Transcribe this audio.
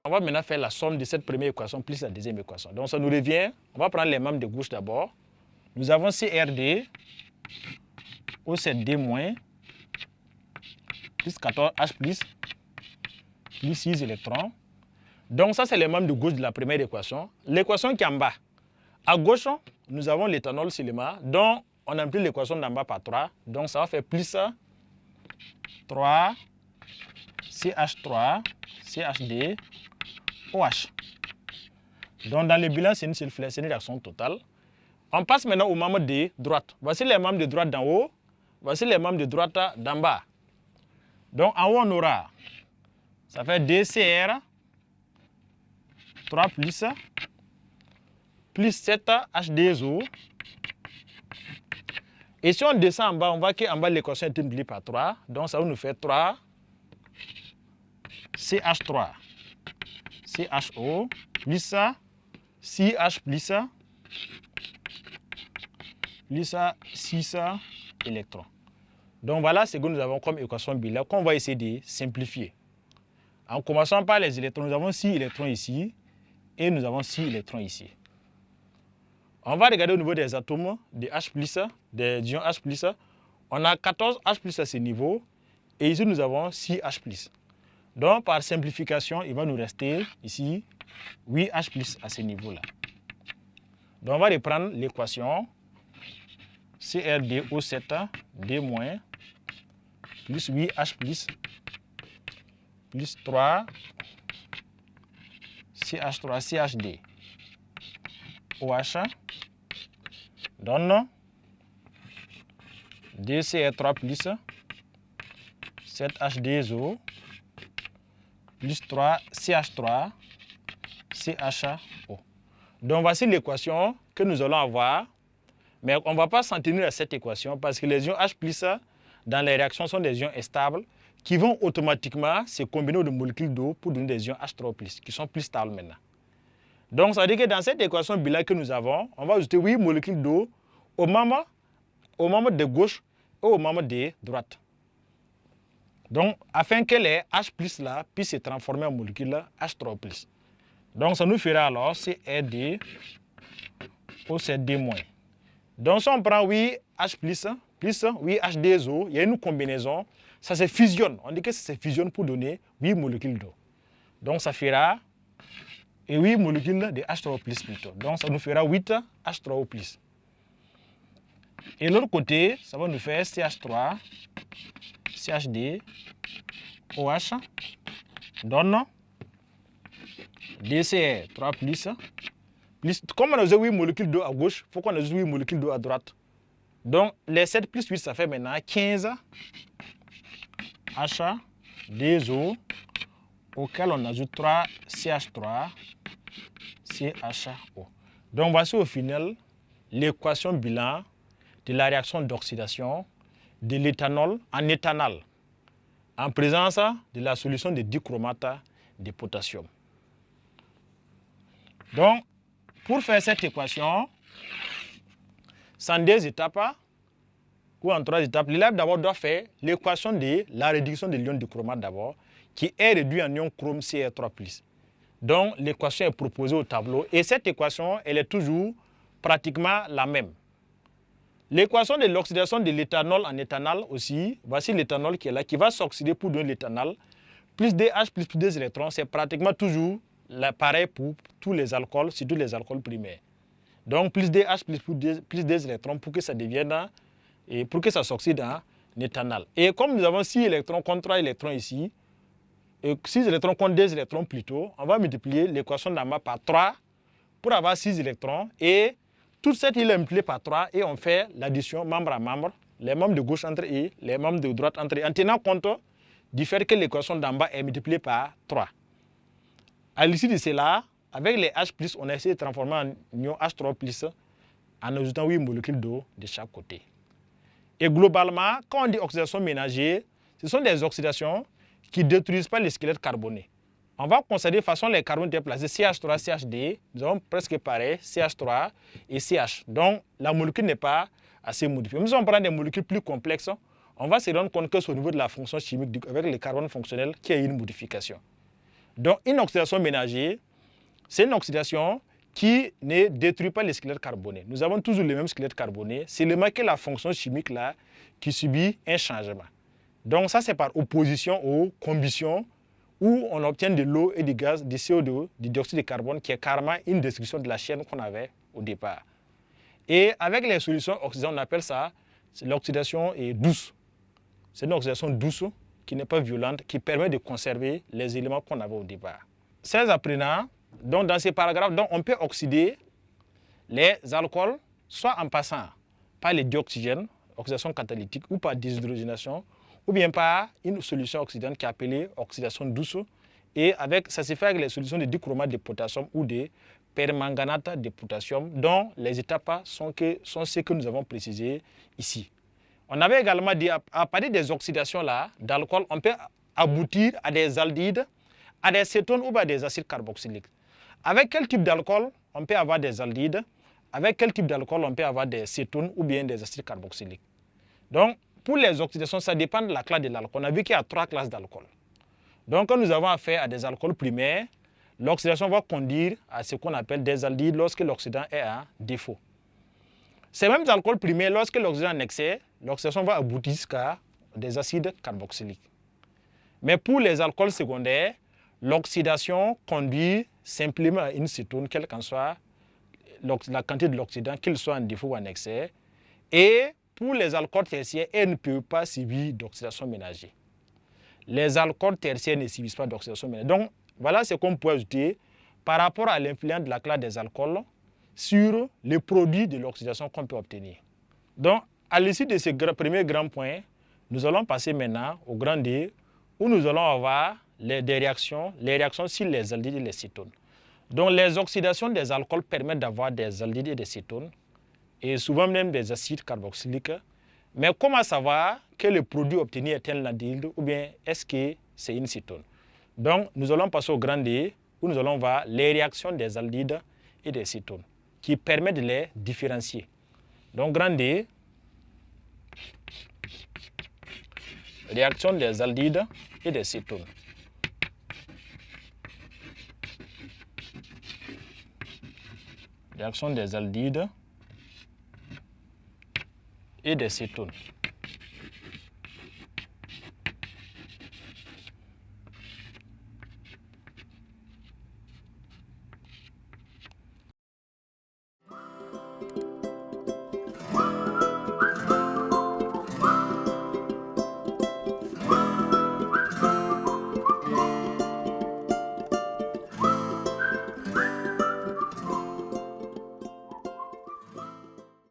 on va maintenant faire la somme de cette première équation plus la deuxième équation. Donc, ça nous revient. On va prendre les membres de gauche d'abord. Nous avons CRD O7D- plus 14H plus 6 électrons. Donc, ça, c'est les membres de gauche de la première équation. L'équation qui est en bas. À gauche, nous avons l'éthanol seulement. Donc, on amplie l'équation d'en bas par 3. Donc, ça va faire plus 3 CH3 CHD OH. Donc, dans le bilan, c'est une réaction totale. On passe maintenant aux membres de droite. Voici les membres de droite d'en haut. Voici les membres de droite d'en bas. Donc, en haut, on aura, ça fait DCr 3 plus 7 H2O. Et si on descend en bas, on voit qu'en bas, l'équation est multipliée par 3. Donc, ça va nous faire 3 CH3 CHO plus 6H plus 6 électrons. Donc, voilà ce que nous avons comme équation bilan qu'on va essayer de simplifier. En commençant par les électrons, nous avons 6 électrons ici et nous avons 6 électrons ici. On va regarder au niveau des atomes de H+, des ions H+. On a 14 H+ à ce niveau et ici nous avons 6 H+. Donc par simplification, il va nous rester ici 8 H+ à ce niveau-là. Donc on va reprendre l'équation CrDO7D- plus 8H+ plus 3 CH3 CHD OH donne DCr3 plus 7H2O plus 3 CH3 CHO. Donc voici l'équation que nous allons avoir, mais on ne va pas s'en tenir à cette équation parce que les ions H+ dans les réactions sont des ions instables qui vont automatiquement se combiner aux molécules d'eau pour donner des ions H3+, qui sont plus stables maintenant. Donc, ça veut dire que dans cette équation bilan que nous avons, on va ajouter 8 molécules d'eau aux membres de gauche et aux membres de droite. Donc, afin que les H+ là puissent se transformer en molécules H3+. Donc, ça nous fera alors CrD O7D-. Donc, si on prend 8H+, plus 8H2O, il y a une combinaison, ça se fusionne. On dit que ça se fusionne pour donner 8 molécules d'eau. Donc, ça fera et 8 molécules de H3+ plutôt. Donc, ça nous fera 8 H3O+. Et l'autre côté, ça va nous faire CH3, CHD, OH, donne DCr3+, plus, comme on a 8 molécules d'eau à gauche, il faut qu'on ait 8 molécules d'eau à droite. Donc, les 7 plus 8, ça fait maintenant 15 H2O, auquel on ajoute 3 CH3, CHO. Donc, voici au final l'équation bilan de la réaction d'oxydation de l'éthanol en éthanol en présence de la solution de dichromate de potassium. Donc, pour faire cette équation, c'est en 2 étapes ou en 3 étapes. L'élève d'abord doit faire l'équation de la réduction de l'ion dichromate d'abord, qui est réduit en ion chrome Cr3+. Donc, l'équation est proposée au tableau et cette équation, elle est toujours pratiquement la même. L'équation de l'oxydation de l'éthanol en éthanol aussi, voici l'éthanol qui est là, qui va s'oxyder pour donner l'éthanol, plus DH plus 2 électrons, c'est pratiquement toujours pareil pour tous les alcools, surtout les alcools primaires. Donc, plus DH plus 2 électrons pour que ça devienne, et pour que ça s'oxyde en éthanol. Et comme nous avons 6 électrons contre 3 électrons ici, et 6 électrons contre 2 électrons plutôt, on va multiplier l'équation d'en bas par 3 pour avoir 6 électrons. Et toute cette île est multipliée par 3 et on fait l'addition membre à membre, les membres de gauche entre eux, les membres de droite entre eux, en tenant compte du fait que l'équation d'en bas est multipliée par 3. À l'issue de cela, avec les H+, on a essayé de transformer en ion H3+, en ajoutant 8 molécules d'eau de chaque côté. Et globalement, quand on dit oxydation ménagère, ce sont des oxydations qui ne détruisent pas les squelettes carbonés. On va considérer de façon les carbones déplacés CH3, CHD, nous avons presque pareil, CH3 et CH. Donc la molécule n'est pas assez modifiée. Même si on prend des molécules plus complexes, on va se rendre compte que c'est au niveau de la fonction chimique avec les carbones fonctionnels qu'il y a une modification. Donc, une oxydation ménager, c'est une oxydation qui ne détruit pas les squelettes carbonés. Nous avons toujours les mêmes squelettes carbonés, c'est seulement que la fonction chimique là qui subit un changement. Donc ça, c'est par opposition aux combustions où on obtient de l'eau et du gaz, du CO2, du dioxyde de carbone, qui est carrément une destruction de la chaîne qu'on avait au départ. Et avec les solutions oxydantes, on appelle ça l'oxydation douce. C'est une oxydation douce qui n'est pas violente, qui permet de conserver les éléments qu'on avait au départ. Ces apprenants, donc dans ces paragraphes, donc on peut oxyder les alcools, soit en passant par les dioxygènes, oxydation catalytique, ou par déshydrogénation, ou bien par une solution oxydante qui est appelée oxydation douce. Et ça se fait avec les solutions de dichromate de potassium ou de permanganate de potassium, dont les étapes sont ce que nous avons précisé ici. On avait également dit, à partir des oxydations-là d'alcool, on peut aboutir à des aldehydes, à des cétones ou à des acides carboxyliques. Avec quel type d'alcool on peut avoir des aldehydes? Avec quel type d'alcool on peut avoir des cétones ou bien des acides carboxyliques? Donc, pour les oxydations, ça dépend de la classe de l'alcool. On a vu qu'il y a 3 classes d'alcool. Donc, quand nous avons affaire à des alcools primaires, l'oxydation va conduire à ce qu'on appelle des aldehydes lorsque l'oxydant est à défaut. Ces mêmes alcools primaires, lorsque l'oxydant est en excès, l'oxydation va aboutir jusqu'à des acides carboxyliques. Mais pour les alcools secondaires, l'oxydation conduit simplement à une cétone, quelle qu'en soit la quantité de l'oxydant, qu'il soit en défaut ou en excès. Et pour les alcools tertiaires, elle ne peut pas subir d'oxydation ménager. Les alcools tertiaires ne subissent pas d'oxydation ménager. Donc, voilà ce qu'on peut ajouter par rapport à l'influence de la classe des alcools sur les produits de l'oxydation qu'on peut obtenir. Donc, à l'issue de ce premier grand point, nous allons passer maintenant au grand D, où nous allons avoir les réactions sur les aldehydes et les cétones. Donc, les oxydations des alcools permettent d'avoir des aldehydes et des cétones, et souvent même des acides carboxyliques. Mais comment savoir que le produit obtenu est un aldéhyde ou bien est-ce que c'est une cétone? Donc, nous allons passer au grand D, où nous allons voir les réactions des aldéhydes et des cétones, qui permettent de les différencier. Donc, grand D, réaction des aldéhydes et des cétones. Réaction des aldéhydes et des cétones.